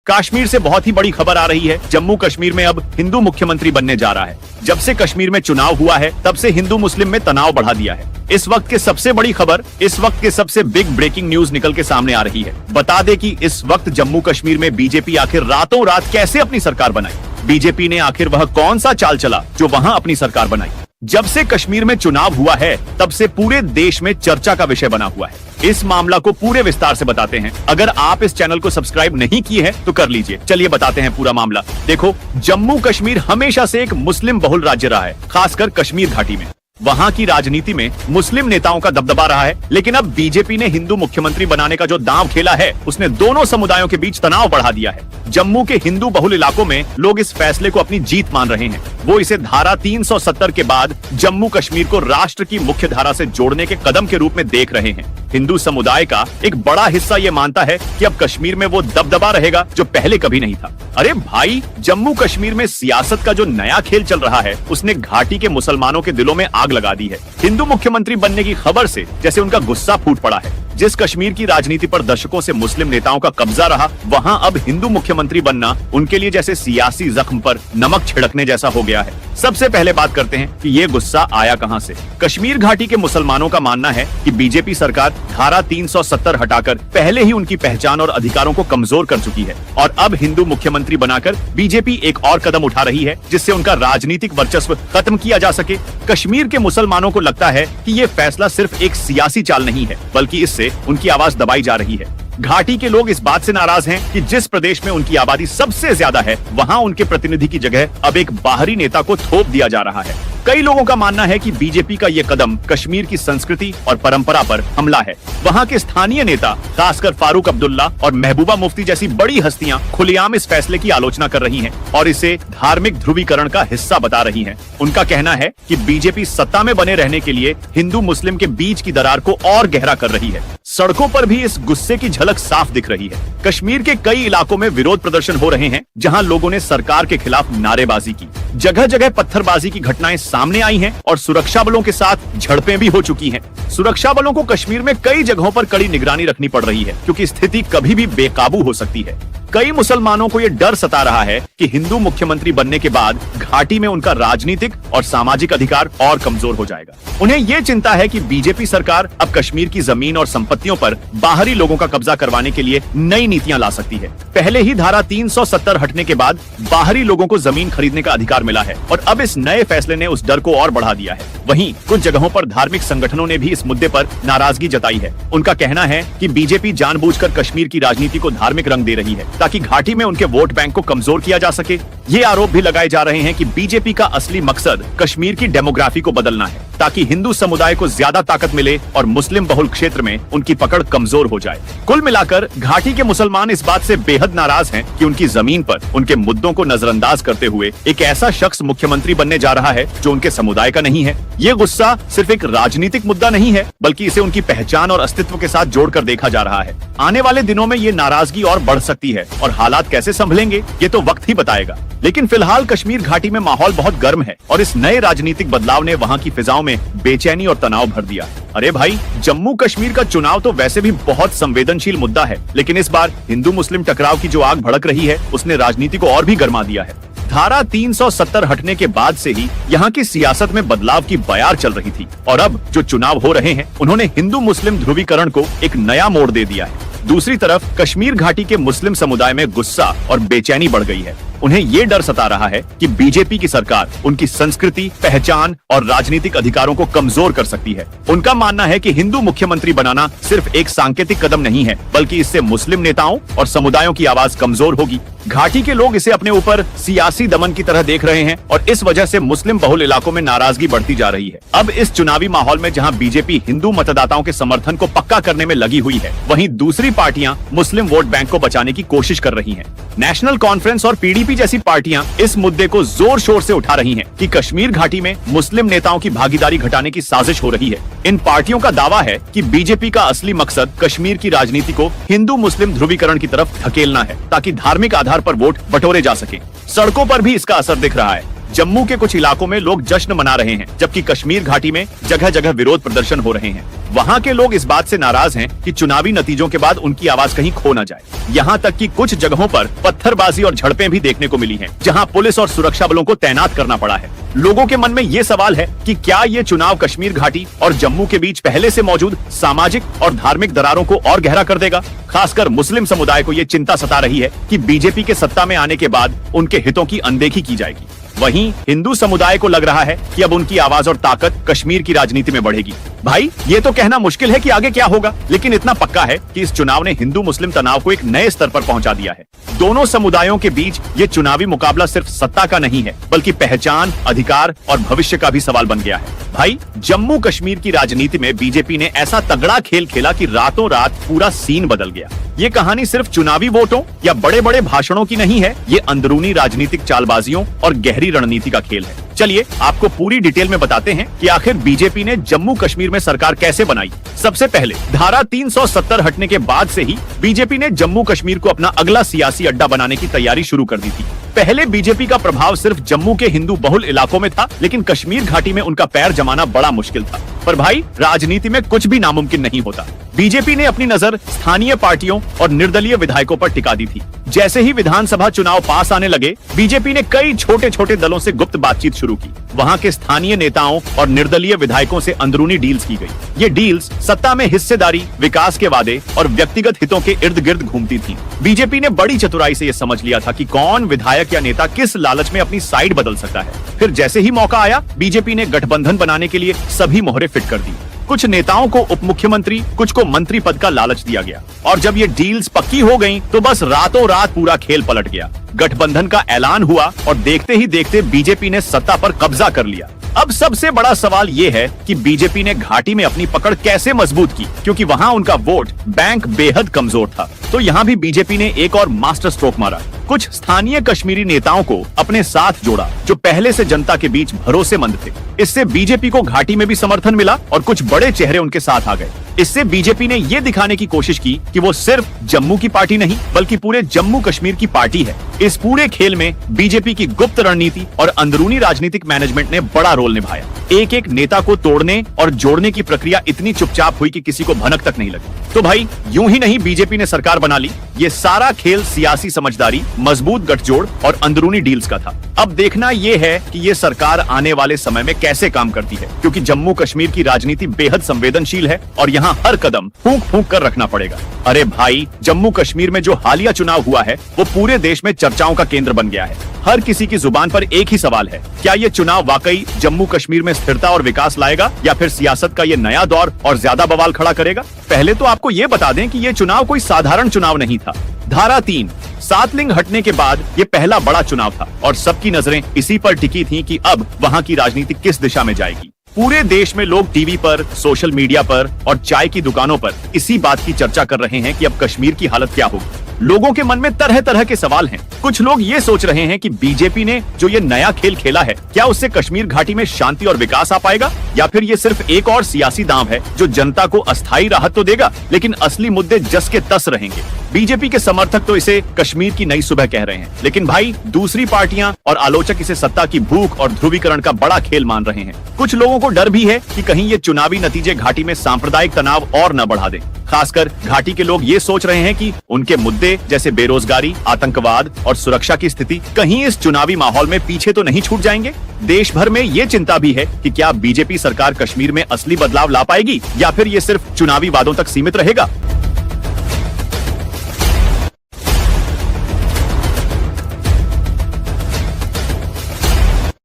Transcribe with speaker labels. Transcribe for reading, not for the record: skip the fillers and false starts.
Speaker 1: कश्मीर से बहुत ही बड़ी खबर आ रही है। जम्मू कश्मीर में अब हिंदू मुख्यमंत्री बनने जा रहा है। जब से कश्मीर में चुनाव हुआ है तब से हिंदू मुस्लिम में तनाव बढ़ा दिया है। इस वक्त के सबसे बड़ी खबर, इस वक्त के सबसे बिग ब्रेकिंग न्यूज निकल के सामने आ रही है। बता दे कि इस वक्त जम्मू कश्मीर में बीजेपी आखिर रातों रात कैसे अपनी सरकार बनाई। बीजेपी ने आखिर वह कौन सा चाल चला जो वहां अपनी सरकार बनाई। जब से कश्मीर में चुनाव हुआ है तब से पूरे देश में चर्चा का विषय बना हुआ है। इस मामला को पूरे विस्तार से बताते हैं। अगर आप इस चैनल को सब्सक्राइब नहीं किए हैं तो कर लीजिए। चलिए बताते हैं पूरा मामला। देखो, जम्मू कश्मीर हमेशा से एक मुस्लिम बहुल राज्य रहा है, खासकर कश्मीर घाटी में। वहां की राजनीति में मुस्लिम नेताओं का दबदबा रहा है, लेकिन अब बीजेपी ने हिंदू मुख्यमंत्री बनाने का जो दांव खेला है उसने दोनों समुदायों के बीच तनाव बढ़ा दिया है। जम्मू के हिंदू बहुल इलाकों में लोग इस फैसले को अपनी जीत मान रहे हैं। वो इसे धारा 370 के बाद जम्मू कश्मीर को राष्ट्र की मुख्य धारा से जोड़ने के कदम के रूप में देख रहे हैं। हिंदू समुदाय का एक बड़ा हिस्सा ये मानता है कि अब कश्मीर में वो दबदबा रहेगा जो पहले कभी नहीं था। अरे भाई, जम्मू कश्मीर में सियासत का जो नया खेल चल रहा है उसने घाटी के मुसलमानों के दिलों में आग लगा दी है। हिंदू मुख्यमंत्री बनने की खबर से जैसे उनका गुस्सा फूट पड़ा है। जिस कश्मीर की राजनीति पर दशकों से मुस्लिम नेताओं का कब्जा रहा, वहां अब हिंदू मुख्यमंत्री बनना उनके लिए जैसे सियासी जख्म पर नमक छिड़कने जैसा हो गया है। सबसे पहले बात करते हैं कि ये गुस्सा आया कहां से। कश्मीर घाटी के मुसलमानों का मानना है कि बीजेपी सरकार धारा 370 हटाकर पहले ही उनकी पहचान और अधिकारों को कमजोर कर चुकी है और अब हिंदू मुख्यमंत्री बनाकर बीजेपी एक और कदम उठा रही है जिससे उनका राजनीतिक वर्चस्व खत्म किया जा सके। कश्मीर के मुसलमानों को लगता है कि ये फैसला सिर्फ एक सियासी चाल नहीं है, बल्कि इससे उनकी आवाज दबाई जा रही है। घाटी के लोग इस बात से नाराज हैं कि जिस प्रदेश में उनकी आबादी सबसे ज्यादा है, वहां उनके प्रतिनिधि की जगह अब एक बाहरी नेता को थोप दिया जा रहा है। कई लोगों का मानना है कि बीजेपी का ये कदम कश्मीर की संस्कृति और परंपरा पर हमला है। वहां के स्थानीय नेता, खासकर फारूक अब्दुल्ला और महबूबा मुफ्ती जैसी बड़ी हस्तियां खुलेआम इस फैसले की आलोचना कर रही हैं और इसे धार्मिक ध्रुवीकरण का हिस्सा बता रही हैं। उनका कहना है कि बीजेपी सत्ता में बने रहने के लिए हिंदू मुस्लिम के बीच की दरार को और गहरा कर रही है। सड़कों पर भी इस गुस्से की झलक साफ दिख रही है। कश्मीर के कई इलाकों में विरोध प्रदर्शन हो रहे हैं, जहां लोगों ने सरकार के खिलाफ नारेबाजी की। जगह जगह पत्थरबाजी की घटनाएं सामने आई हैं और सुरक्षा बलों के साथ झड़पें भी हो चुकी हैं। सुरक्षा बलों को कश्मीर में कई जगहों पर कड़ी निगरानी रखनी पड़ रही है, क्योंकि स्थिति कभी भी बेकाबू हो सकती है। कई मुसलमानों को यह डर सता रहा है कि हिंदू मुख्यमंत्री बनने के बाद घाटी में उनका राजनीतिक और सामाजिक अधिकार और कमजोर हो जाएगा। उन्हें यह चिंता है कि बीजेपी सरकार अब कश्मीर की जमीन और संपत्तियों पर बाहरी लोगों का कब्जा करवाने के लिए नई नीतियां ला सकती है। पहले ही धारा 370 हटने के बाद बाहरी लोगों को जमीन खरीदने का अधिकार मिला है और अब इस नए फैसले ने उस डर को और बढ़ा दिया है। वहीं कुछ जगहों पर धार्मिक संगठनों ने भी इस मुद्दे पर नाराजगी जताई है। उनका कहना है कि बीजेपी जानबूझकर कश्मीर की राजनीति को धार्मिक रंग दे रही है ताकि घाटी में उनके वोट बैंक को कमजोर किया जा सके। ये आरोप भी लगाए जा रहे हैं कि बीजेपी का असली मकसद कश्मीर की डेमोग्राफी को बदलना है ताकि हिंदू समुदाय को ज्यादा ताकत मिले और मुस्लिम बहुल क्षेत्र में उनकी पकड़ कमजोर हो जाए। कुल मिलाकर घाटी के मुसलमान इस बात से बेहद नाराज हैं कि उनकी जमीन पर उनके मुद्दों को नजरअंदाज करते हुए एक ऐसा शख्स मुख्यमंत्री बनने जा रहा है जो उनके समुदाय का नहीं है। ये गुस्सा सिर्फ एक राजनीतिक मुद्दा नहीं है, बल्कि इसे उनकी पहचान और अस्तित्व के साथ जोड़कर देखा जा रहा है। आने वाले दिनों में ये नाराजगी और बढ़ सकती है और हालात कैसे संभलेंगे ये तो वक्त ही बताएगा। लेकिन फिलहाल कश्मीर घाटी में माहौल बहुत गर्म है और इस नए राजनीतिक बदलाव ने वहां की फिजाओं में बेचैनी और तनाव भर दिया। अरे भाई, जम्मू कश्मीर का चुनाव तो वैसे भी बहुत संवेदनशील मुद्दा है, लेकिन इस बार हिंदू मुस्लिम टकराव की जो आग भड़क रही है उसने राजनीति को और भी गर्मा दिया है। धारा 370 हटने के बाद से ही यहाँ की सियासत में बदलाव की बयार चल रही थी और अब जो चुनाव हो रहे हैं उन्होंने हिंदू मुस्लिम ध्रुवीकरण को एक नया मोड़ दे दिया है। दूसरी तरफ कश्मीर घाटी के मुस्लिम समुदाय में गुस्सा और बेचैनी बढ़ गई है। उन्हें ये डर सता रहा है कि बीजेपी की सरकार उनकी संस्कृति, पहचान और राजनीतिक अधिकारों को कमजोर कर सकती है। उनका मानना है कि हिंदू मुख्यमंत्री बनाना सिर्फ एक सांकेतिक कदम नहीं है, बल्कि इससे मुस्लिम नेताओं और समुदायों की आवाज कमजोर होगी। घाटी के लोग इसे अपने ऊपर सियासी दमन की तरह देख रहे हैं और इस वजह से मुस्लिम बहुल इलाकों में नाराजगी बढ़ती जा रही है। अब इस चुनावी माहौल में जहां बीजेपी हिंदू मतदाताओं के समर्थन को पक्का करने में लगी हुई है, वहीं दूसरी पार्टियां मुस्लिम वोट बैंक को बचाने की कोशिश कर रही हैं। नेशनल कॉन्फ्रेंस और पीडीपी जैसी पार्टियां इस मुद्दे को जोर शोर से उठा रही हैं कि कश्मीर घाटी में मुस्लिम नेताओं की भागीदारी घटाने की साजिश हो रही है। इन पार्टियों का दावा है कि बीजेपी का असली मकसद कश्मीर की राजनीति को हिंदू मुस्लिम ध्रुवीकरण की तरफ धकेलना है ताकि धार्मिक आधार पर वोट बटोरे जा सके। सड़कों पर भी इसका असर दिख रहा है। जम्मू के कुछ इलाकों में लोग जश्न मना रहे हैं, जबकि कश्मीर घाटी में जगह जगह विरोध प्रदर्शन हो रहे हैं। वहाँ के लोग इस बात से नाराज हैं कि चुनावी नतीजों के बाद उनकी आवाज कहीं खो न जाए। यहाँ तक कि कुछ जगहों पर पत्थरबाजी और झड़पें भी देखने को मिली हैं, जहाँ पुलिस और सुरक्षा बलों को तैनात करना पड़ा है। लोगों के मन में ये सवाल है कि क्या ये चुनाव कश्मीर घाटी और जम्मू के बीच पहले से मौजूद सामाजिक और धार्मिक दरारों को और गहरा कर देगा। खासकर मुस्लिम समुदाय को ये चिंता सता रही है कि बीजेपी के सत्ता में आने के बाद उनके हितों की अनदेखी की जाएगी। वहीं हिंदू समुदाय को लग रहा है कि अब उनकी आवाज और ताकत कश्मीर की राजनीति में बढ़ेगी। भाई, ये तो कहना मुश्किल है कि आगे क्या होगा, लेकिन इतना पक्का है कि इस चुनाव ने हिंदू मुस्लिम तनाव को एक नए स्तर पर पहुंचा दिया है। दोनों समुदायों के बीच ये चुनावी मुकाबला सिर्फ सत्ता का नहीं है, बल्कि पहचान, अधिकार और भविष्य का भी सवाल बन गया है। भाई, जम्मू कश्मीर की राजनीति में बीजेपी ने ऐसा तगड़ा खेल खेला कि रातों रात पूरा सीन बदल गया। ये कहानी सिर्फ चुनावी वोटों या बड़े बड़े भाषणों की नहीं है, ये अंदरूनी राजनीतिक चालबाजियों और गहरी रणनीति का खेल है। चलिए आपको पूरी डिटेल में बताते हैं कि आखिर बीजेपी ने जम्मू कश्मीर में सरकार कैसे बनाई। सबसे पहले धारा 370 हटने के बाद से ही बीजेपी ने जम्मू कश्मीर को अपना अगला सियासी अड्डा बनाने की तैयारी शुरू कर दी थी। पहले बीजेपी का प्रभाव सिर्फ जम्मू के हिंदू बहुल इलाकों में था, लेकिन कश्मीर घाटी में उनका पैर जमाना बड़ा मुश्किल था। पर भाई, राजनीति में कुछ भी नामुमकिन नहीं होता। बीजेपी ने अपनी नजर स्थानीय पार्टियों और निर्दलीय विधायकों पर टिका दी थी। जैसे ही विधानसभा चुनाव पास आने लगे, बीजेपी ने कई छोटे छोटे दलों से गुप्त बातचीत शुरू की। वहाँ के स्थानीय नेताओं और निर्दलीय विधायकों से अंदरूनी डील्स की गई। ये डील्स सत्ता में हिस्सेदारी, विकास के वादे और व्यक्तिगत हितों के इर्द गिर्द घूमती थी। बीजेपी ने बड़ी चतुराई से ये समझ लिया था कि कौन विधायक या नेता किस लालच में अपनी साइड बदल सकता है। फिर जैसे ही मौका आया, बीजेपी ने गठबंधन बनाने के लिए सभी मोहरे फिट कर दी। कुछ नेताओं को उप मुख्यमंत्री, कुछ को मंत्री पद का लालच दिया गया, और जब ये डील्स पक्की हो गईं, तो बस रातों रात पूरा खेल पलट गया। गठबंधन का ऐलान हुआ और देखते ही देखते बीजेपी ने सत्ता पर कब्जा कर लिया। अब सबसे बड़ा सवाल ये है कि बीजेपी ने घाटी में अपनी पकड़ कैसे मजबूत की, क्योंकि वहाँ उनका वोट बैंक बेहद कमजोर था। तो यहाँ भी बीजेपी ने एक और मास्टर स्ट्रोक मारा। कुछ स्थानीय कश्मीरी नेताओं को अपने साथ जोड़ा, जो पहले से जनता के बीच भरोसेमंद थे। इससे बीजेपी को घाटी में भी समर्थन मिला और कुछ बड़े चेहरे उनके साथ आ गए। इससे बीजेपी ने ये दिखाने की कोशिश की कि वो सिर्फ जम्मू की पार्टी नहीं, बल्कि पूरे जम्मू कश्मीर की पार्टी है। इस पूरे खेल में बीजेपी की गुप्त रणनीति और अंदरूनी राजनीतिक मैनेजमेंट ने बड़ा रोल निभाया। एक एक नेता को तोड़ने और जोड़ने की प्रक्रिया इतनी चुपचाप हुई कि किसी को भनक तक नहीं लगी। तो भाई, यूं ही नहीं बीजेपी ने सरकार बना ली। ये सारा खेल सियासी समझदारी, मजबूत गठजोड़ और अंदरूनी डील्स का था। अब देखना ये है कि ये सरकार आने वाले समय में कैसे काम करती है, क्योंकि जम्मू कश्मीर की राजनीति बेहद संवेदनशील है और यहाँ हर कदम फूंक फूंक कर रखना पड़ेगा। अरे भाई, जम्मू कश्मीर में जो हालिया चुनाव हुआ है, वो पूरे देश में चर्चाओं का केंद्र बन गया है। हर किसी की जुबान पर एक ही सवाल है, क्या ये चुनाव वाकई जम्मू कश्मीर में स्थिरता और विकास लाएगा, या फिर सियासत का ये नया दौर और ज्यादा बवाल खड़ा करेगा। पहले तो आपको ये बता दें कि ये चुनाव कोई साधारण चुनाव नहीं था। धारा 3 सातलिंग हटने के बाद ये पहला बड़ा चुनाव था और सबकी नजरें इसी पर टिकी थी कि अब वहाँ की राजनीति किस दिशा में जाएगी। पूरे देश में लोग टीवी पर, सोशल मीडिया पर और चाय की दुकानों पर इसी बात की चर्चा कर रहे हैं कि अब कश्मीर की हालत क्या होगी। लोगों के मन में तरह तरह के सवाल हैं। कुछ लोग ये सोच रहे हैं कि बीजेपी ने जो ये नया खेल खेला है, क्या उससे कश्मीर घाटी में शांति और विकास आ पाएगा, या फिर ये सिर्फ एक और सियासी दांव है जो जनता को अस्थायी राहत तो देगा, लेकिन असली मुद्दे जस के तस रहेंगे। बीजेपी के समर्थक तो इसे कश्मीर की नई सुबह कह रहे हैं, लेकिन भाई, दूसरी पार्टियां और आलोचक इसे सत्ता की भूख और ध्रुवीकरण का बड़ा खेल मान रहे हैं। कुछ लोगों को डर भी है कि कहीं ये चुनावी नतीजे घाटी में सांप्रदायिक तनाव और न बढ़ा दें। खासकर घाटी के लोग ये सोच रहे हैं कि उनके मुद्दे जैसे बेरोजगारी, आतंकवाद और सुरक्षा की स्थिति कहीं इस चुनावी माहौल में पीछे तो नहीं छूट जाएंगे। देश भर में ये चिंता भी है कि क्या बीजेपी सरकार कश्मीर में असली बदलाव ला पाएगी, या फिर ये सिर्फ चुनावी वादों तक सीमित रहेगा।